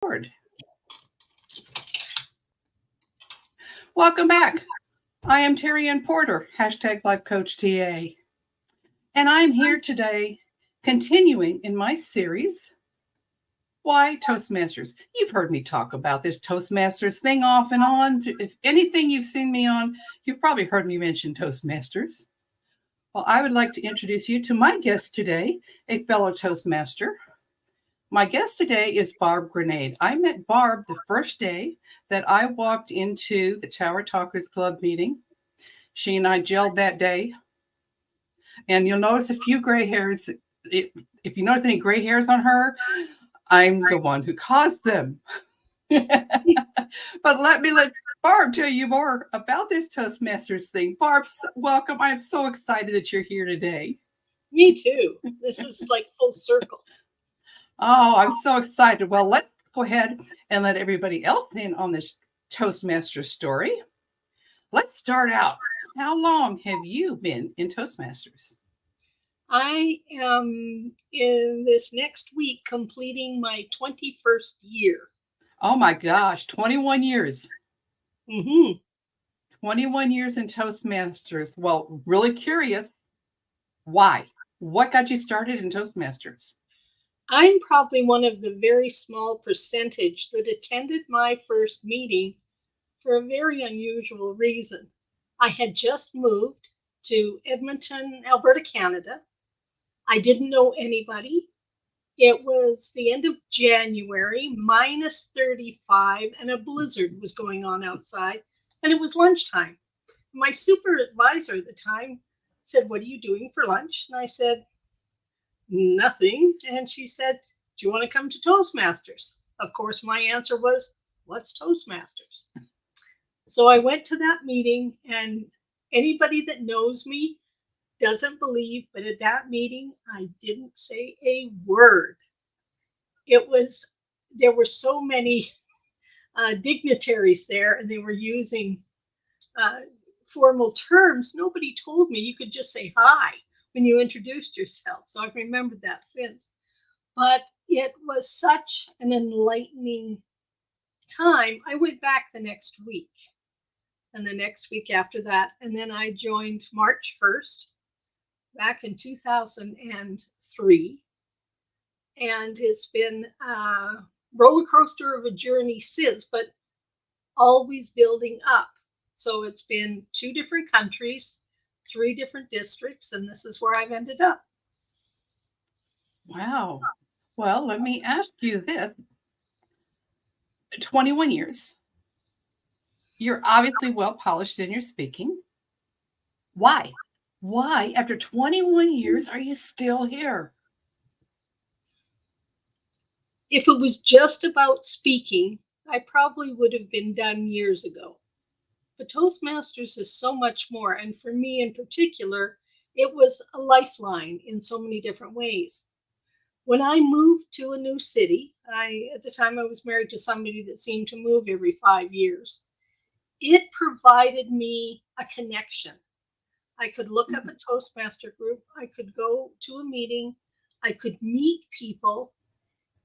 Board. Welcome back. I am Terry Ann Porter, hashtag Life Coach TA. And I'm here today continuing in my series, Why Toastmasters? You've heard me talk about this Toastmasters thing off and on. If anything you've seen me on, you've probably heard me mention Toastmasters. Well, I would like to introduce you to my guest today, a fellow Toastmaster. My guest today is Barb Granade. I met Barb the first day that I walked into the Tower Talkers Club meeting. She and I gelled that day. And you'll notice a few gray hairs. If you notice any gray hairs on her, I'm the one who caused them. But let Barb tell you more about this Toastmasters thing. Barb, welcome. I'm so excited that you're here today. Me too. This is like full circle. Oh, I'm so excited. Well, let's go ahead and let everybody else in on this Toastmaster story. Let's start out. How long have you been in Toastmasters? I am in this next week completing my 21st year. Oh my gosh, 21 years. Mm-hmm. 21 years in Toastmasters. Well, really curious. Why? What got you started in Toastmasters? I'm probably one of the very small percentage that attended my first meeting for a very unusual reason. I had just moved to Edmonton, Alberta, Canada. I didn't know anybody. It was the end of January, minus 35, and a blizzard was going on outside, and it was lunchtime. My supervisor at the time said, "What are you doing for lunch?" And I said, "Nothing." And she said, "Do you want to come to Toastmasters?" Of course, my answer was, "What's Toastmasters?" So I went to that meeting, and anybody that knows me doesn't believe, but at that meeting, I didn't say a word. There were so many dignitaries there, and they were using formal terms. Nobody told me you could just say hi when you introduced yourself. So I've remembered that since. But it was such an enlightening time. I went back the next week and the next week after that. And then I joined March 1st back in 2003. And it's been a roller coaster of a journey since, but always building up. So it's been 2 different countries, 3 different districts, and this is where I've ended up. Wow. Well, let me ask you this. 21 years. You're obviously well polished in your speaking. Why? Why, after 21 years, are you still here? If it was just about speaking, I probably would have been done years ago. But Toastmasters is so much more. And for me in particular, it was a lifeline in so many different ways. When I moved to a new city, at the time I was married to somebody that seemed to move every 5 years, it provided me a connection. I could look up a Toastmaster group, I could go to a meeting, I could meet people.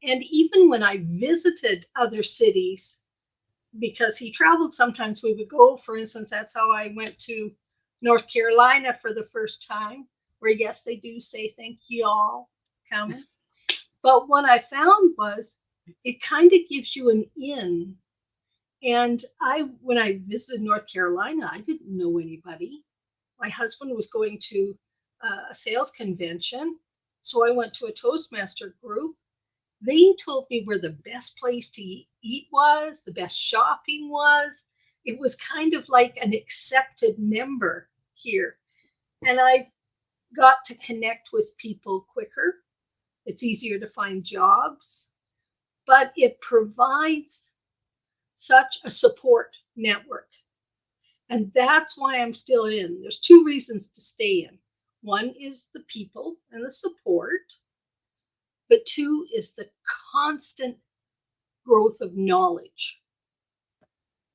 And even when I visited other cities, because he traveled, sometimes we would go, for instance, that's how I went to North Carolina for the first time, where yes, they do say thank you all coming. But what I found was it kind of gives you an in. And when I visited North Carolina, I didn't know anybody. My husband was going to a sales convention, so I went to a Toastmaster group. They told me where the best place to eat was, the best shopping was. It was kind of like an accepted member here. And I got to connect with people quicker. It's easier to find jobs, but it provides such a support network. And that's why I'm still in. There's 2 reasons to stay in. One is the people and the support, but 2 is the constant growth of knowledge.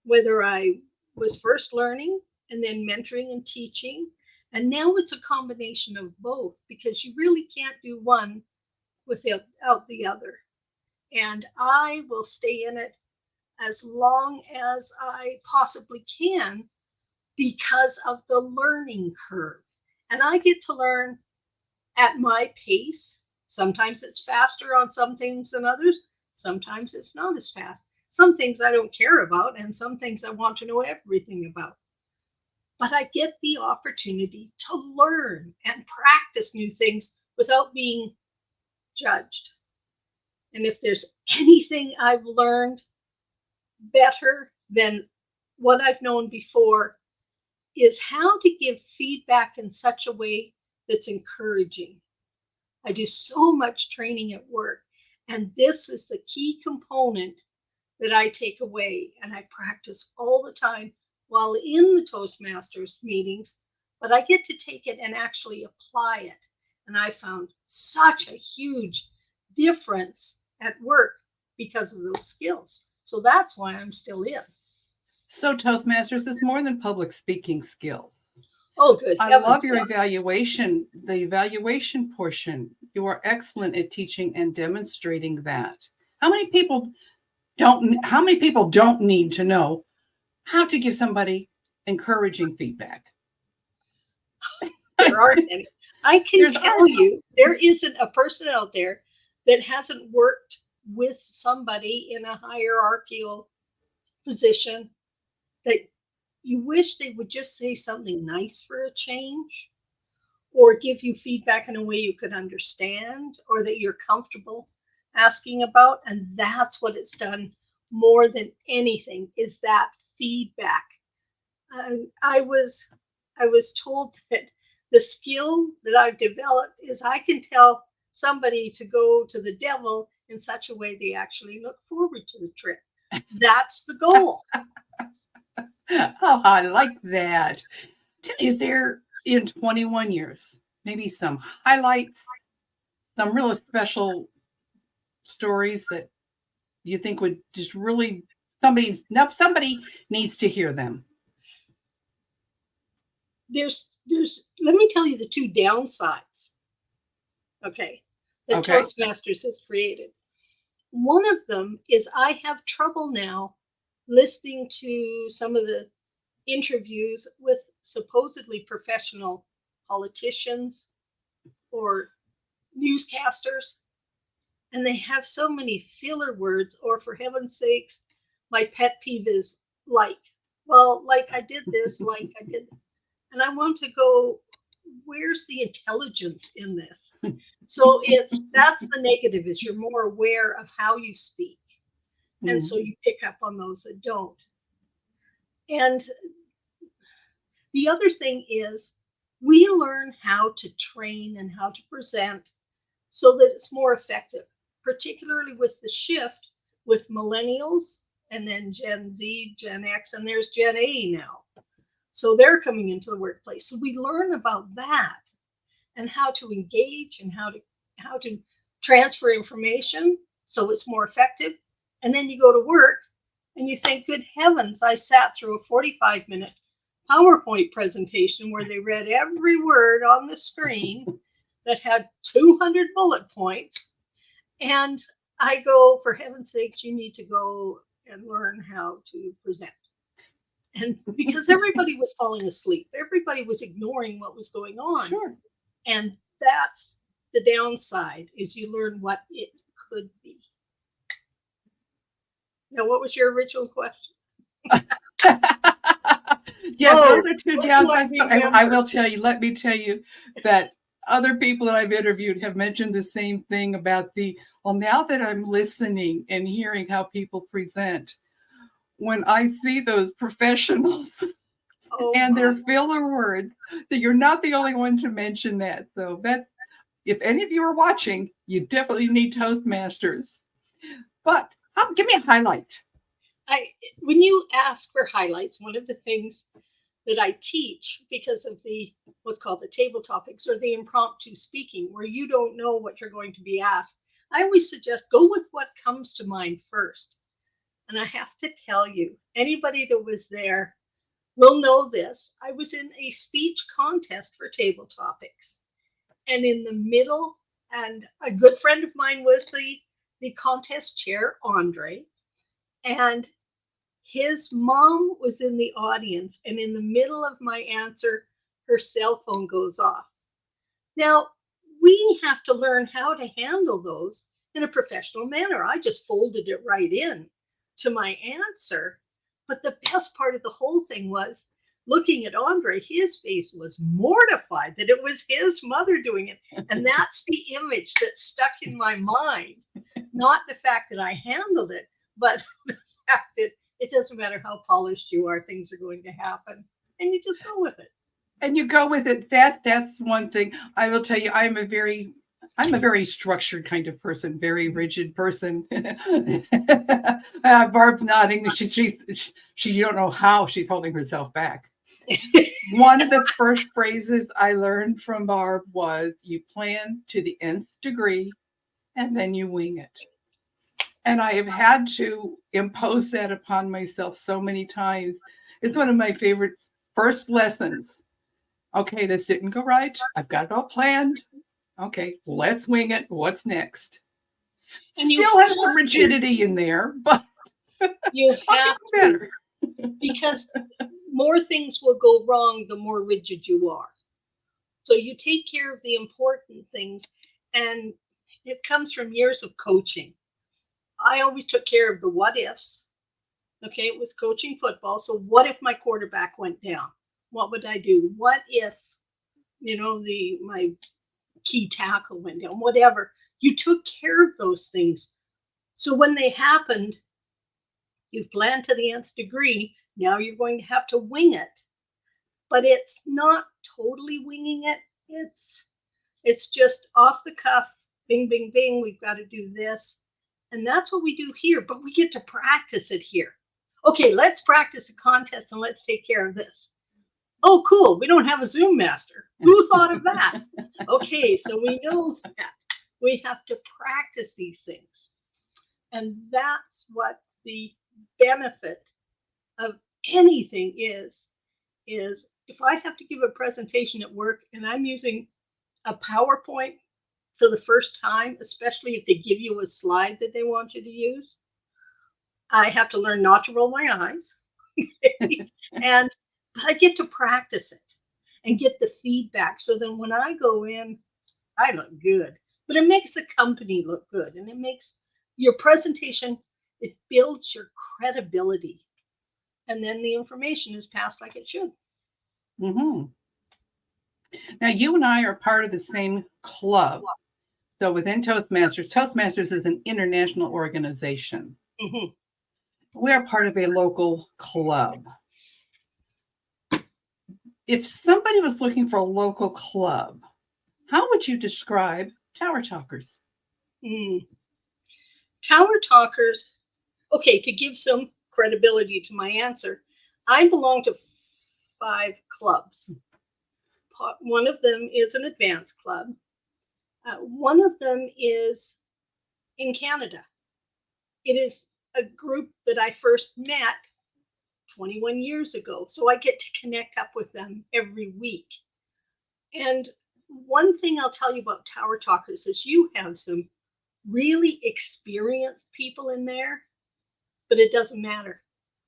Whether I was first learning and then mentoring and teaching, and now it's a combination of both, because you really can't do one without the other. and I will stay in it as long as I possibly can because of the learning curve. And I get to learn at my pace. Sometimes it's faster on some things than others. Sometimes it's not as fast. Some things I don't care about, and some things I want to know everything about. But I get the opportunity to learn and practice new things without being judged. And if there's anything I've learned better than what I've known before, is how to give feedback in such a way that's encouraging. I do so much training at work, and this is the key component that I take away, and I practice all the time while in the Toastmasters meetings, but I get to take it and actually apply it. And I found such a huge difference at work because of those skills. So that's why I'm still in. So Toastmasters is more than public speaking skills. Oh, good. I love your evaluation, the evaluation portion. You are excellent at teaching and demonstrating that. How many people don't need to know how to give somebody encouraging feedback? There aren't any. I can tell you, there isn't a person out there that hasn't worked with somebody in a hierarchical position that you wish they would just say something nice for a change, or give you feedback in a way you could understand, or that you're comfortable asking about. And that's what it's done more than anything, is that feedback. I was told that the skill that I've developed is I can tell somebody to go to the devil in such a way they actually look forward to the trip. That's the goal. Oh, I like that. Is there, in 21 years, maybe some highlights, some real special stories that you think would just really, somebody needs to hear them? There's let me tell you the two downsides, okay, that Toastmasters has created. One of them is I have trouble now listening to some of the interviews with supposedly professional politicians or newscasters, and they have so many filler words, or for heaven's sakes, my pet peeve is like I did this, like I did. And I want to go, where's the intelligence in this? So that's the negative, is you're more aware of how you speak. And so you pick up on those that don't. And the other thing is we learn how to train and how to present so that it's more effective, particularly with the shift with millennials and then Gen Z, Gen X, and there's Gen A now. So they're coming into the workplace. So we learn about that and how to engage and how to transfer information so it's more effective. And then you go to work and you think, good heavens, I sat through a 45-minute PowerPoint presentation where they read every word on the screen that had 200 bullet points. And I go, for heaven's sakes, you need to go and learn how to present. And because everybody was falling asleep, everybody was ignoring what was going on. Sure. And that's the downside, is you learn what it could be. Now, what was your original question? Yes, those are two downsides. I will tell you, let me tell you that other people that I've interviewed have mentioned the same thing about now that I'm listening and hearing how people present, when I see those professionals and their filler words, that you're not the only one to mention that. So if any of you are watching, you definitely need Toastmasters. But give me a highlight. When you ask for highlights, one of the things that I teach, because of what's called the table topics or the impromptu speaking, where you don't know what you're going to be asked, I always suggest go with what comes to mind first. And I have to tell you, anybody that was there will know this. I was in a speech contest for table topics. And in the middle, and a good friend of mine was the the contest chair, Andre, and his mom was in the audience, and in the middle of my answer, her cell phone goes off. Now, we have to learn how to handle those in a professional manner. I just folded it right in to my answer. But the best part of the whole thing was looking at Andre, his face was mortified that it was his mother doing it. And that's the image that stuck in my mind. Not the fact that I handled it, but the fact that it doesn't matter how polished you are, things are going to happen. And you just go with it. And you go with it. That's one thing. I will tell you, I'm a very structured kind of person, very rigid person. Barb's nodding. She you don't know how she's holding herself back. One of the first phrases I learned from Barb was, you plan to the nth degree and then you wing it. And I have had to impose that upon myself so many times. It's one of my favorite first lessons. Okay, this didn't go right. I've got it all planned. Okay, let's wing it. What's next? And still have some rigidity in there, but you have to, because more things will go wrong the more rigid you are. So you take care of the important things, and it comes from years of coaching. I always took care of the what ifs. Okay, it was coaching football. So what if my quarterback went down? What would I do? What if, my key tackle went down? Whatever. You took care of those things. So when they happened, you've planned to the nth degree. Now you're going to have to wing it. But it's not totally winging it. It's just off the cuff. Bing, bing, bing. We've got to do this. And that's what we do here. But we get to practice it here. Okay, let's practice a contest and let's take care of this. Oh, cool. We don't have a Zoom master. Who thought of that? Okay, so we know that we have to practice these things. And that's what the benefit of anything is if I have to give a presentation at work and I'm using a PowerPoint for the first time, especially if they give you a slide that they want you to use, I have to learn not to roll my eyes. But I get to practice it and get the feedback. So then when I go in, I look good. But it makes the company look good. And it makes your presentation, it builds your credibility. And then the information is passed like it should. Mm-hmm. Now, you and I are part of the same club. So within Toastmasters is an international organization. Mm-hmm. We are part of a local club. If somebody was looking for a local club, how would you describe Tower Talkers? Tower Talkers, okay, to give some credibility to my answer, I belong to 5 clubs. One of them is an advanced club. One of them is in Canada. It is a group that I first met 21 years ago. So I get to connect up with them every week. And one thing I'll tell you about Tower Talkers is you have some really experienced people in there, but it doesn't matter.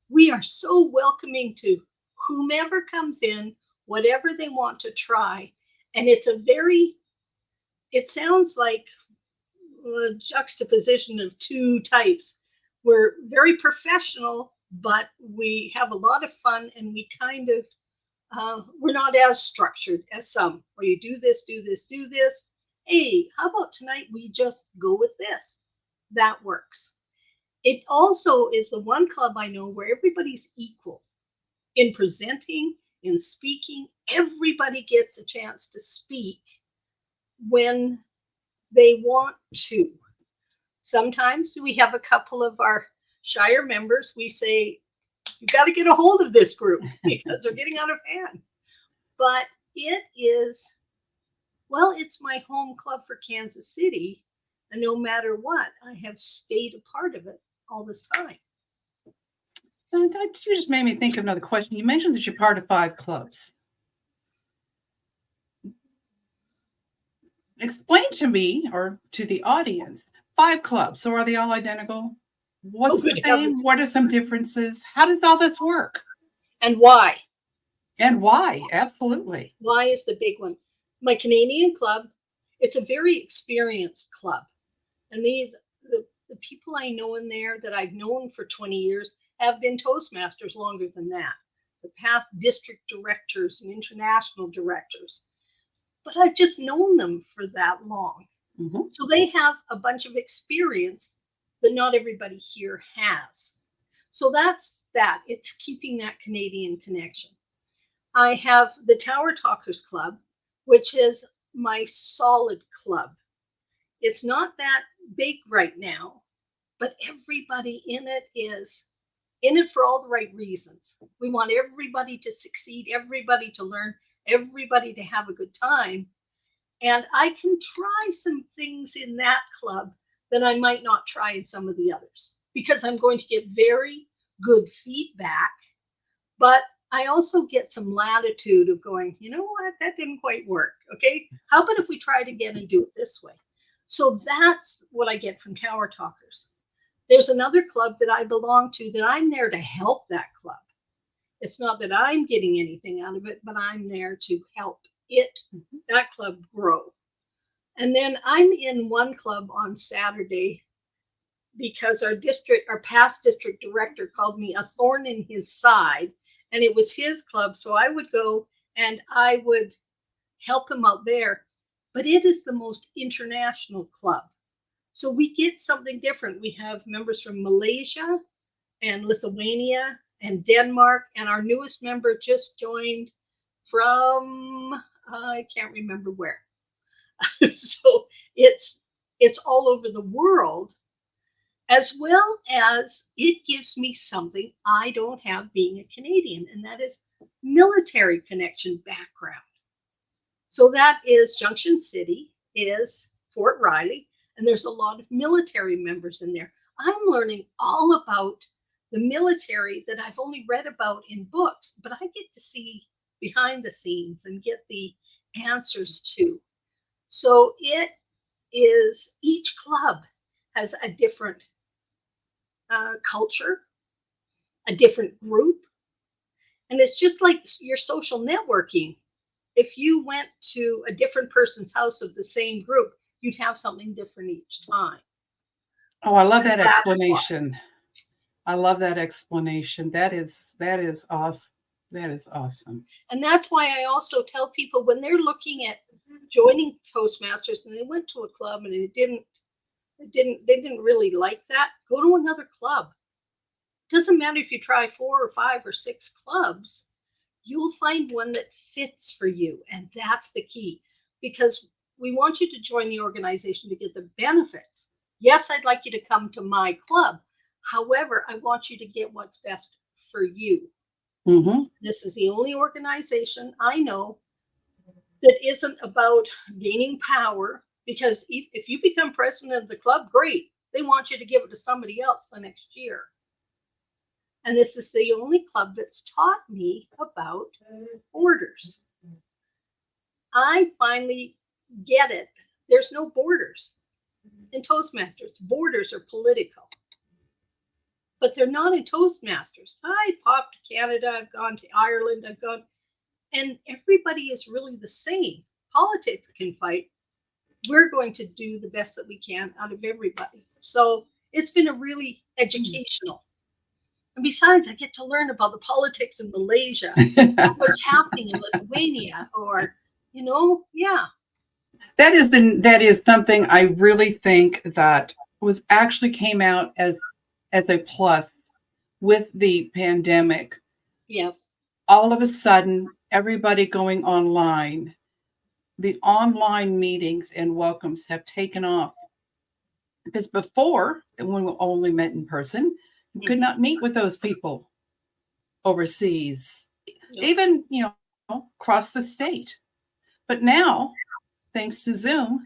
We are so welcoming to whomever comes in, whatever they want to try. And it sounds like a juxtaposition of 2 types. We're very professional, but we have a lot of fun, and we kind of, we're not as structured as some, where you do this, do this, do this. Hey, how about tonight we just go with this? That works. It also is the one club I know where everybody's equal in presenting, in speaking. Everybody gets a chance to speak when they want to. Sometimes we have a couple of our shyer members. We say, you've got to get a hold of this group because they're getting out of hand. But it is, well, it's my home club for Kansas City. And no matter what, I have stayed a part of it all this time. You just made me think of another question. You mentioned that you're part of 5 clubs. Explain to me, or to the audience, 5 clubs. So are they all identical? What's the good same? heavens. What are some differences? How does all this work? And why? And why? Absolutely. Why is the big one? My Canadian club, it's a very experienced club. And the people I know in there that I've known for 20 years have been Toastmasters longer than that. The past district directors and international directors. But I've just known them for that long. Mm-hmm. So they have a bunch of experience that not everybody here has. So that's that. It's keeping that Canadian connection. I have the Tower Talkers Club, which is my solid club. It's not that big right now, but everybody in it is in it for all the right reasons. We want everybody to succeed, everybody to learn, everybody to have a good time. And I can try some things in that club that I might not try in some of the others because I'm going to get very good feedback. But I also get some latitude of going, you know what, that didn't quite work. Okay, how about if we try it again and do it this way? So that's what I get from Tower Talkers. There's another club that I belong to that I'm there to help that club. It's not that I'm getting anything out of it, but I'm there to help that club grow. And then I'm in one club on Saturday because our past district director called me a thorn in his side, and it was his club. So I would go and I would help him out there. But it is the most international club. So we get something different. We have members from Malaysia and Lithuania and Denmark, and our newest member just joined from I can't remember where. So it's all over the world, as well as it gives me something I don't have being a Canadian, and that is military connection background. So that is Junction City, is Fort Riley, and there's a lot of military members in there. I'm learning all about the military that I've only read about in books, but I get to see behind the scenes and get the answers to. So it is, each club has a different culture, a different group, and it's just like your social networking. If you went to a different person's house of the same group, you'd have something different each time. Oh, I love that explanation. I love that explanation. That is awesome. That is awesome. And that's why I also tell people when they're looking at joining Toastmasters and they went to a club and they didn't really like that, go to another club. Doesn't matter if you try 4 or 5 or 6 clubs, you'll find one that fits for you. And that's the key, because we want you to join the organization to get the benefits. Yes, I'd like you to come to my club. However, I want you to get what's best for you. Mm-hmm. This is the only organization I know that isn't about gaining power, because if you become president of the club, great. They want you to give it to somebody else the next year. And this is the only club that's taught me about borders. I finally get it. There's no borders in Toastmasters. Borders are political. But they're not in Toastmasters. I popped to Canada, I've gone to Ireland, and everybody is really the same. Politics can fight. We're going to do the best that we can out of everybody. So it's been a really educational. And besides, I get to learn about the politics in Malaysia, what's happening in Lithuania, or, yeah. That is something I really think that actually came out as a plus with the pandemic. Yes. All of a sudden, everybody going online, the online meetings and welcomes have taken off. Because before, when we only met in person, you could not meet with those people overseas, even, across the state. But now, thanks to Zoom,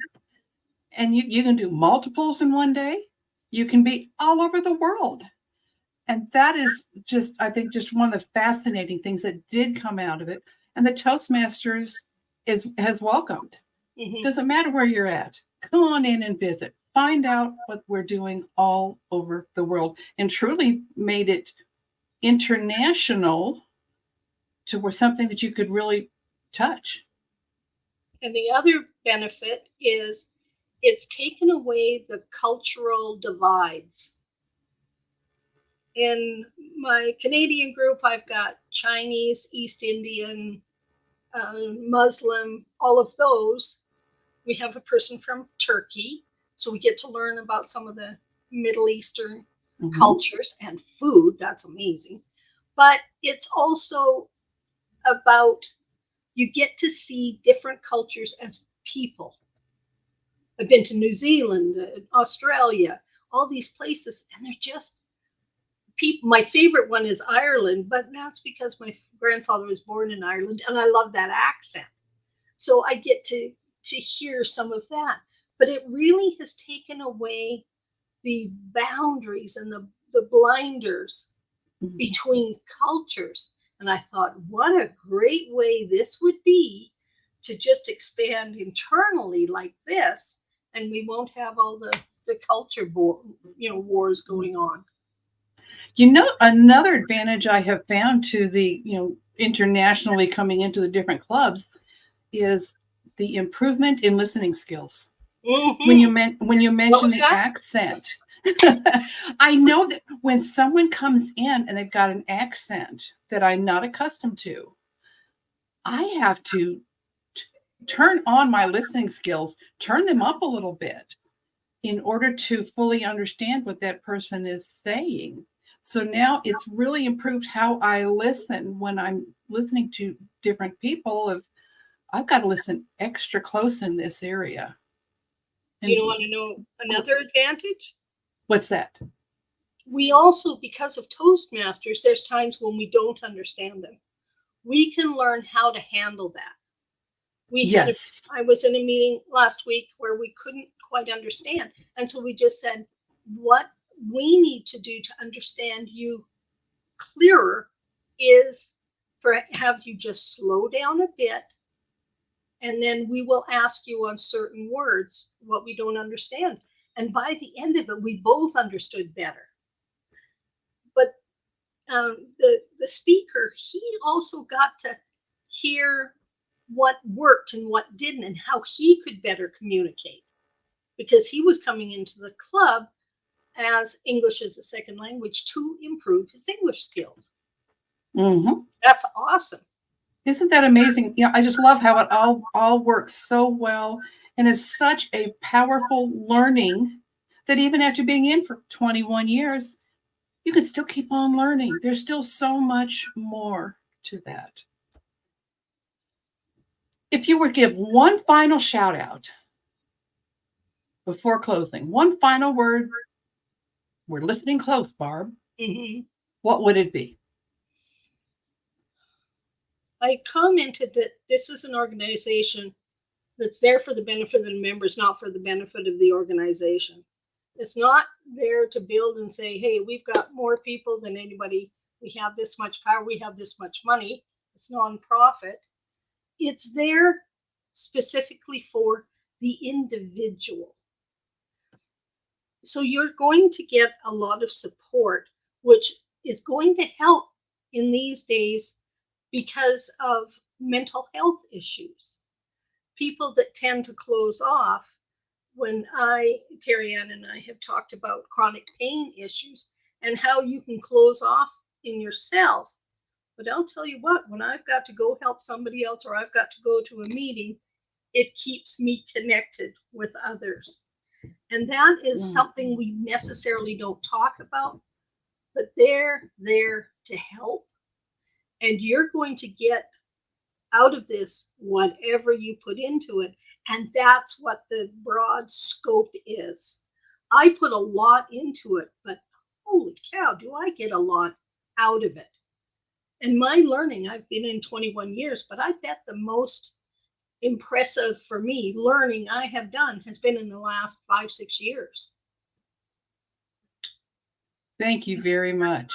and you can do multiples in one day, you can be all over the world. And that is just, I think, just one of the fascinating things that did come out of it. And the Toastmasters has welcomed. Mm-hmm. Doesn't matter where you're at. Come on in and visit. find out what we're doing all over the world, and truly made it international to where something that you could really touch. And the other benefit is it's taken away the cultural divides. In my Canadian group, I've got Chinese, East Indian, Muslim, all of those. We have a person from Turkey, so we get to learn about some of the Middle Eastern cultures and food. That's amazing. But it's also about you get to see different cultures as people. I've been to New Zealand, Australia, all these places, and they're just people. My favorite one is Ireland, but that's because my grandfather was born in Ireland, and I love that accent. So I get to hear some of that. But it really has taken away the boundaries and the blinders between cultures. And I thought, what a great way this would be to just expand internally like this, and we won't have all the culture wars going on. Another advantage I have found to the, internationally coming into the different clubs is the improvement in listening skills. When you mention the accent, I know that when someone comes in and they've got an accent that I'm not accustomed to, I have to turn on my listening skills, turn them up a little bit in order to fully understand what that person is saying. So now it's really improved how I listen when I'm listening to different people. I've got to listen extra close in this area. Do you want to know another advantage? What's that? We also, because of Toastmasters, there's times when we don't understand them. We can learn how to handle that. I was in a meeting last week where we couldn't quite understand. And so we just said, what we need to do to understand you clearer is have you just slow down a bit, and then we will ask you on certain words what we don't understand. And by the end of it, we both understood better. But the speaker, he also got to hear what worked and what didn't, and how he could better communicate, because he was coming into the club as English as a second language to improve his English skills. That's awesome. Isn't that amazing? I just love how it all works so well, and is such a powerful learning that even after being in for 21 years, you can still keep on learning. There's still so much more to that. If you were to give one final shout out before closing, one final word, we're listening close, Barb. What would it be? I commented that this is an organization that's there for the benefit of the members, not for the benefit of the organization. It's not there to build and say, hey, we've got more people than anybody. We have this much power. We have this much money. It's nonprofit. It's there specifically for the individual. So you're going to get a lot of support, which is going to help in these days because of mental health issues. People that tend to close off, when Terry Ann and I have talked about chronic pain issues and how you can close off in yourself. But I'll tell you what, when I've got to go help somebody else, or I've got to go to a meeting, it keeps me connected with others. And that is something we necessarily don't talk about, but they're there to help. And you're going to get out of this whatever you put into it. And that's what the broad scope is. I put a lot into it, but holy cow, do I get a lot out of it. And my learning, I've been in 21 years, but I bet the most impressive for me learning I have done has been in the last 5-6 years. Thank you very much.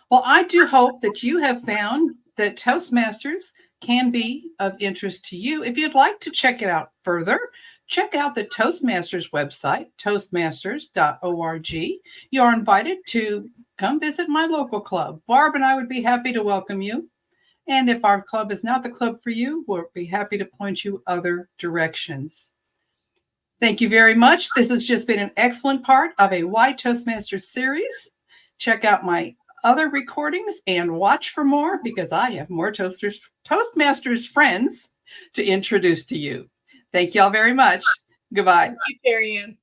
Well, I do hope that you have found that Toastmasters can be of interest to you. If you'd like to check it out further, check out the Toastmasters website, toastmasters.org. You're invited to come visit my local club. Barb and I would be happy to welcome you. And if our club is not the club for you, we'll be happy to point you other directions. Thank you very much. This has just been an excellent part of a Why Toastmasters series. Check out my other recordings and watch for more, because I have more Toastmasters friends to introduce to you. Thank y'all very much. Goodbye. Thank you, Terry Ann.